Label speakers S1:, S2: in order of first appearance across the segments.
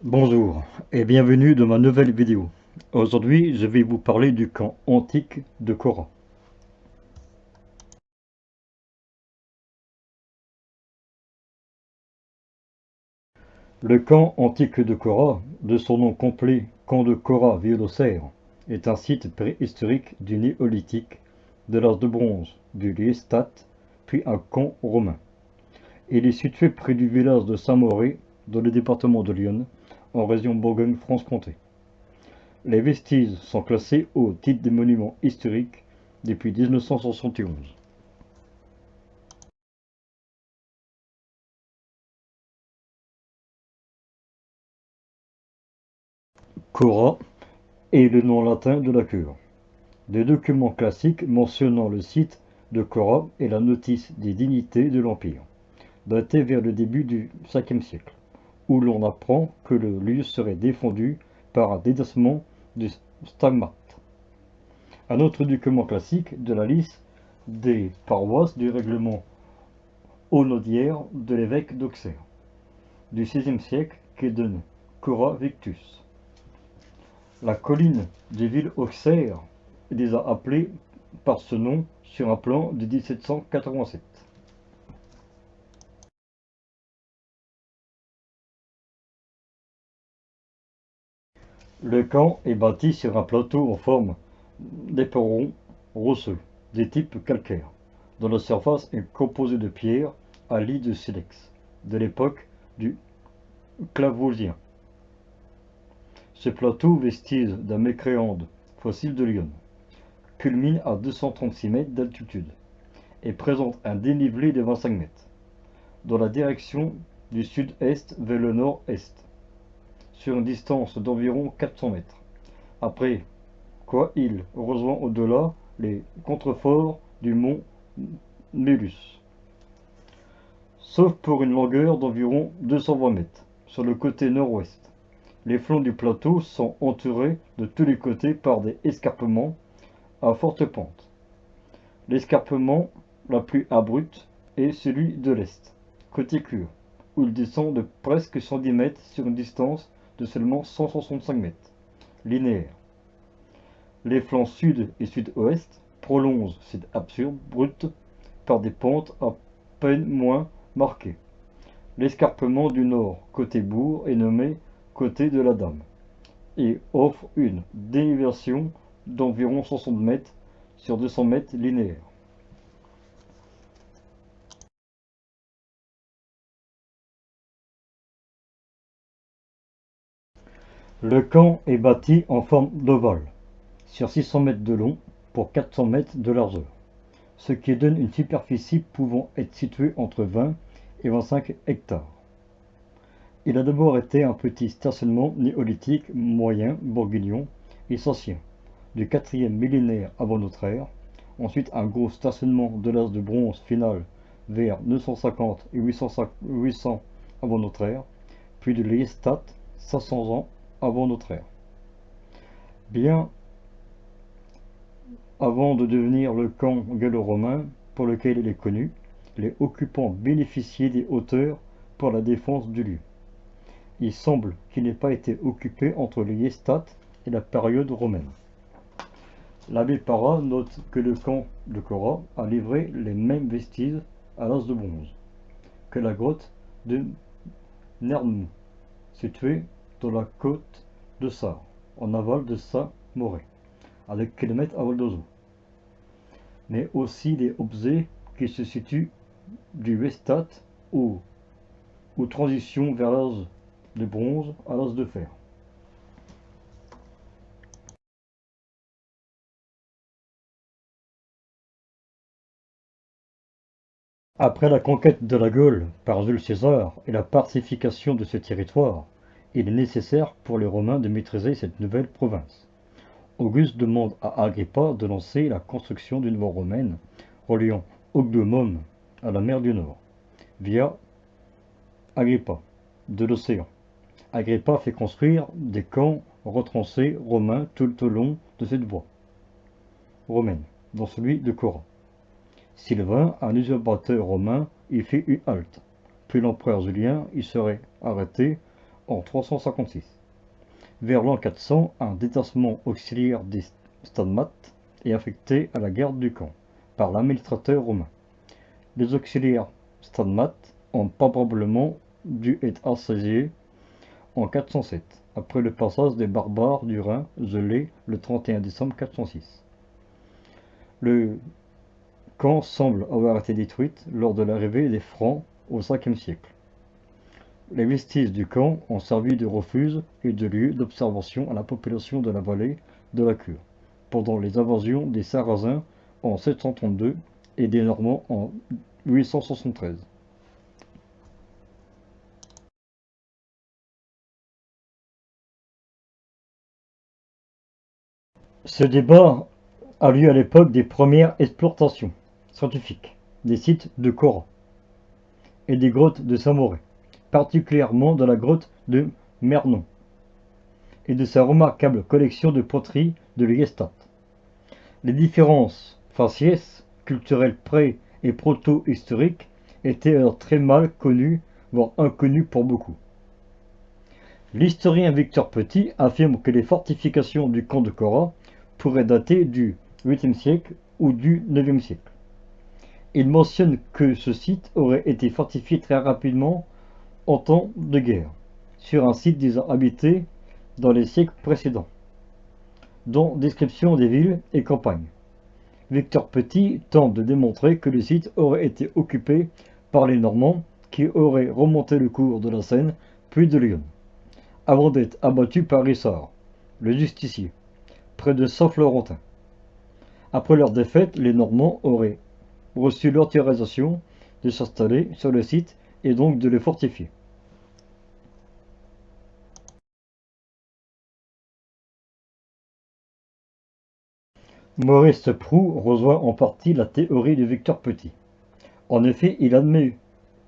S1: Bonjour et bienvenue dans ma nouvelle vidéo. Aujourd'hui, je vais vous parler du camp antique de Cora. Le camp antique de Cora, de son nom complet camp de Cora Violocère, est un site préhistorique du Néolithique, de l'âge de bronze, du Liestat, puis un camp romain. Il est situé près du village de Saint-Mauré, dans le département de l'Yonne, en région Bourgogne-Franche-Comté. Les vestiges sont classés au titre des monuments historiques depuis 1971. Cora est le nom latin de la cure. Des documents classiques mentionnant le site de Cora et la notice des dignités de l'Empire, datée vers le début du 5e siècle, où l'on apprend que le lieu serait défendu par un détachement du stagmate. Un autre document classique de la liste des paroisses du règlement honodière de l'évêque d'Auxerre, du 16e siècle qui donne Cora Victus. La colline de Ville-Auxerre les a appelés par ce nom sur un plan de 1787. Le camp est bâti sur un plateau en forme d'éperon rosseux, des types calcaires, dont la surface est composée de pierres à lit de silex, de l'époque du Clavosien. Ce plateau, vestige d'un mécréande fossile de l'Yonne, culmine à 236 mètres d'altitude et présente un dénivelé de 25 mètres, dans la direction du sud-est vers le nord-est, sur une distance d'environ 400 mètres. Après quoi il rejoint au-delà les contreforts du mont Mélus, sauf pour une longueur d'environ 220 mètres sur le côté nord-ouest. Les flancs du plateau sont entourés de tous les côtés par des escarpements à forte pente. L'escarpement la plus abrupte est celui de l'est, côté Cure, où il descend de presque 110 mètres sur une distance de seulement 165 mètres linéaires. Les flancs sud et sud-ouest prolongent cette absurde brute par des pentes à peine moins marquées. L'escarpement du nord, côté bourg, est nommé côté de la Dame et offre une dénivelation d'environ 60 mètres sur 200 mètres linéaires. Le camp est bâti en forme d'ovale, sur 600 mètres de long pour 400 mètres de largeur, ce qui donne une superficie pouvant être située entre 20 et 25 hectares. Il a d'abord été un petit stationnement néolithique moyen bourguignon et ancien, du 4e millénaire avant notre ère, ensuite un gros stationnement de l'âge de bronze final vers 950 et 800 avant notre ère, puis de l'Iestat 500 ans avant notre ère. Bien avant de devenir le camp gallo-romain pour lequel il est connu, les occupants bénéficiaient des hauteurs pour la défense du lieu. Il semble qu'il n'ait pas été occupé entre l'Iestat et la période romaine. L'abbé Parra note que le camp de Cora a livré les mêmes vestiges à l'âge de bronze que la grotte de Nernmou, située dans la côte de Sarre, en aval de Saint-Mauré, à 2 km à vol d'oiseau, mais aussi des objets qui se situent du Westat ou transition vers l'âge de bronze à l'âge de fer. Après la conquête de la Gaule par Jules César et la pacification de ce territoire, il est nécessaire pour les Romains de maîtriser cette nouvelle province. Auguste demande à Agrippa de lancer la construction d'une voie romaine reliant Ogdemone à la mer du Nord, via Agrippa, de l'océan. Agrippa fait construire des camps retranchés romains tout au long de cette voie romaine, dont celui de Cora. Sylvain, un usurpateur romain, y fait une halte. Puis l'empereur Julien y serait arrêté en 356. Vers l'an 400, un détachement auxiliaire des Stadmates est affecté à la garde du camp par l'administrateur romain. Les auxiliaires Stadmates ont probablement dû être assiégés en 407, après le passage des barbares du Rhin gelé le 31 décembre 406. Le camp semble avoir été détruit lors de l'arrivée des Francs au 5e siècle. Les vestiges du camp ont servi de refuge et de lieu d'observation à la population de la vallée de la Cure, pendant les invasions des Sarrasins en 732 et des Normands en 873. Ce débat a lieu à l'époque des premières explorations scientifiques des sites de Cora et des grottes de Saint-Mauré, particulièrement dans la grotte de Mernon et de sa remarquable collection de poteries de Liestat. Les différences faciès, culturelles pré- et proto-historiques étaient alors très mal connues, voire inconnues pour beaucoup. L'historien Victor Petit affirme que les fortifications du camp de Cora pourraient dater du 8e siècle ou du 9e siècle. Il mentionne que ce site aurait été fortifié très rapidement en temps de guerre, sur un site déjà habité dans les siècles précédents, dont description des villes et campagnes. Victor Petit tente de démontrer que le site aurait été occupé par les Normands qui auraient remonté le cours de la Seine puis de l'Yonne, avant d'être abattus par Rissard, le justicier, près de Saint-Florentin. Après leur défaite, les Normands auraient reçu l'autorisation de s'installer sur le site et donc de le fortifier. Maurice Prou rejoint en partie la théorie de Victor Petit. En effet, il admet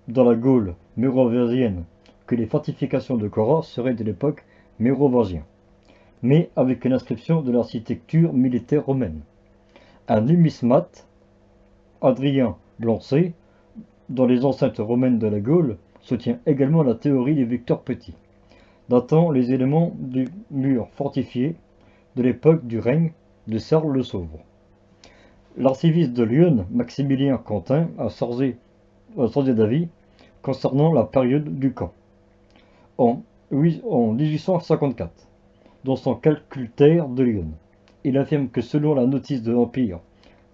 S1: dans la Gaule mérovingienne que les fortifications de Cora seraient de l'époque mérovingien, mais avec une inscription de l'architecture militaire romaine. Un numismate, Adrien Blancet, dans les enceintes romaines de la Gaule, soutient également la théorie de Victor Petit, datant les éléments du mur fortifié de l'époque du règne de Charles le Sauvre. L'archiviste de Lyon, Maximilien Quentin, a changé d'avis concernant la période du camp. En 1854, dans son calcul-terre de Lyon, il affirme que selon la notice de l'Empire,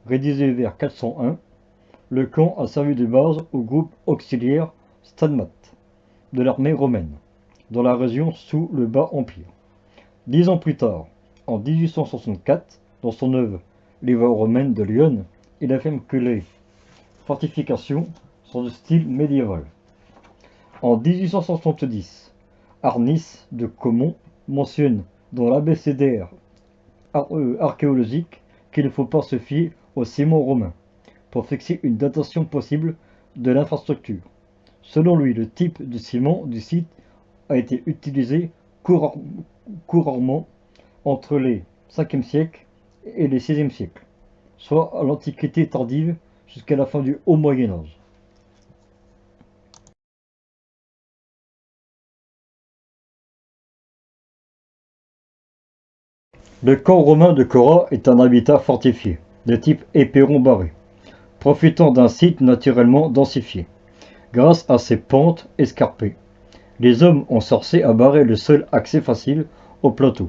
S1: rédigée vers 401, le camp a servi de base au groupe auxiliaire Stadmates de l'armée romaine, dans la région sous le Bas Empire. 10 ans plus tard, en 1864, dans son œuvre L'Histoire romaine de Lyon, il affirme que les fortifications sont de style médiéval. En 1870, Arnis de Caumont mentionne dans l'abécédaire archéologique qu'il ne faut pas se fier aux ciments romains pour fixer une datation possible de l'infrastructure. Selon lui, le type de ciment du site a été utilisé couramment entre les 5e siècle et les 6e siècle, soit à l'Antiquité tardive jusqu'à la fin du Haut Moyen Âge. Le camp romain de Cora est un habitat fortifié, de type éperon barré, profitant d'un site naturellement densifié. Grâce à ses pentes escarpées, les hommes ont cherché à barrer le seul accès facile au plateau,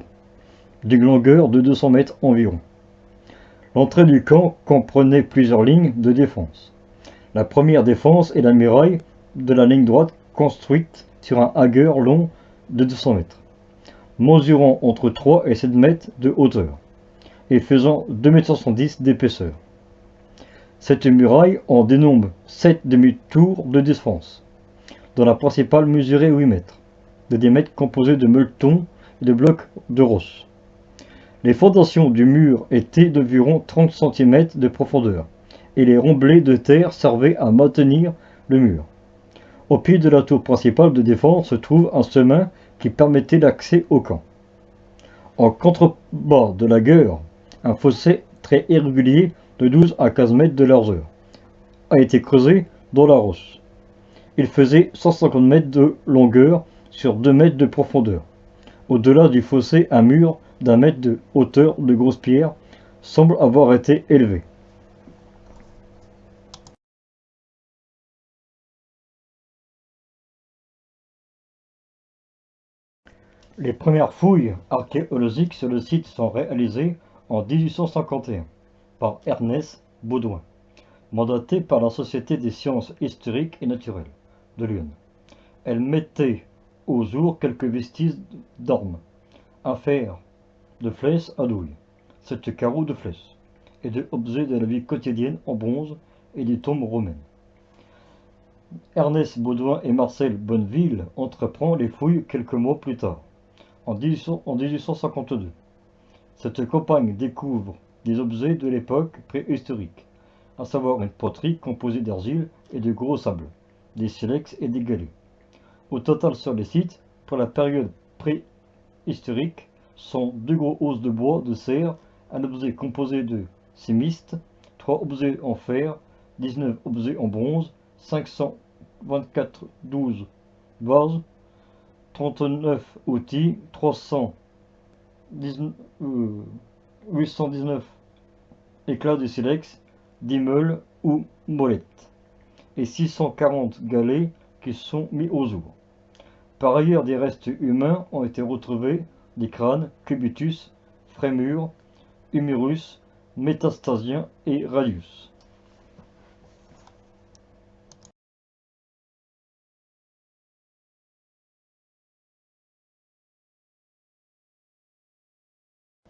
S1: d'une longueur de 200 mètres environ. L'entrée du camp comprenait plusieurs lignes de défense. La première défense est la muraille de la ligne droite construite sur un hagueur long de 200 mètres, mesurant entre 3 et 7 mètres de hauteur et faisant 2,70 m d'épaisseur. Cette muraille en dénombre 7 demi-tours de défense, dont la principale mesurait 8 mètres, de diamètre composé de meuletons et de blocs de roche. Les fondations du mur étaient d'environ 30 cm de profondeur, et les remblais de terre servaient à maintenir le mur. Au pied de la tour principale de défense se trouve un chemin qui permettait l'accès au camp. En contrebas de la gueule, un fossé très irrégulier de 12 à 15 mètres de largeur a été creusé dans la roche. Il faisait 150 mètres de longueur sur 2 mètres de profondeur. Au-delà du fossé, un mur d'1 mètre de hauteur de grosses pierres semble avoir été élevé. Les premières fouilles archéologiques sur le site sont réalisées en 1851 par Ernest Baudouin, mandaté par la Société des sciences historiques et naturelles de Lyon. Elles mettaient au jour quelques vestiges d'armes, un fer de flèche à douille, 7 carreaux de flèche, et de objets de la vie quotidienne en bronze et des tombes romaines. Ernest Baudouin et Marcel Bonneville entreprend les fouilles quelques mois plus tard, en 1852. Cette campagne découvre des objets de l'époque préhistorique, à savoir une poterie composée d'argile et de gros sable, des silex et des galets. Au total sur les sites, pour la période préhistorique, sont 2 gros os de bois de serre, un objet composé de cimiste, 3 objets en fer, 19 objets en bronze, 524 12 vases, 39 outils, 819 éclats de silex, 10 meules ou molettes, et 640 galets qui sont mis au jour. Par ailleurs, des restes humains ont été retrouvés, des crânes, cubitus, frémur, humérus, métastasien et radius.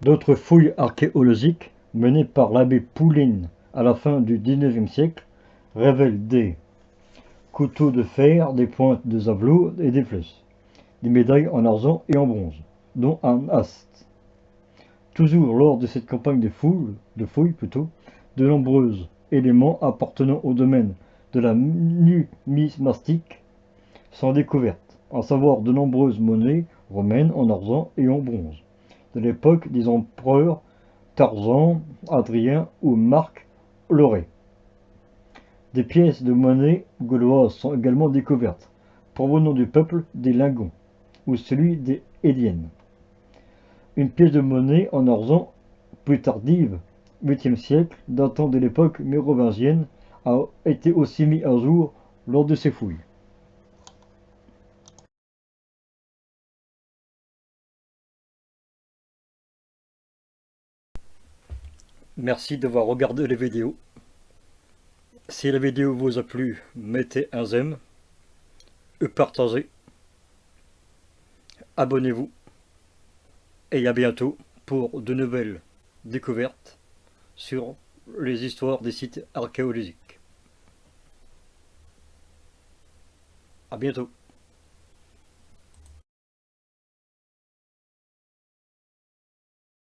S1: D'autres fouilles archéologiques menées par l'abbé Poulenc à la fin du XIXe siècle révèlent des couteaux de fer, des pointes de javelot et des flèches, des médailles en argent et en bronze, dont un haste. Toujours lors de cette campagne de fouilles, de nombreux éléments appartenant au domaine de la numismatique sont découvertes, à savoir de nombreuses monnaies romaines en argent et en bronze, de l'époque des empereurs Tarzan, Adrien ou Marc Aurèle. Des pièces de monnaie gauloises sont également découvertes, provenant du peuple des Lingons ou celui des Hédiennes. Une pièce de monnaie en argent plus tardive, 8e siècle, datant de l'époque mérovingienne, a été aussi mise à jour lors de ces fouilles. Merci d'avoir regardé les vidéos. Si la vidéo vous a plu, mettez un j'aime, partagez, abonnez-vous et à bientôt pour de nouvelles découvertes sur les histoires des sites archéologiques. À bientôt.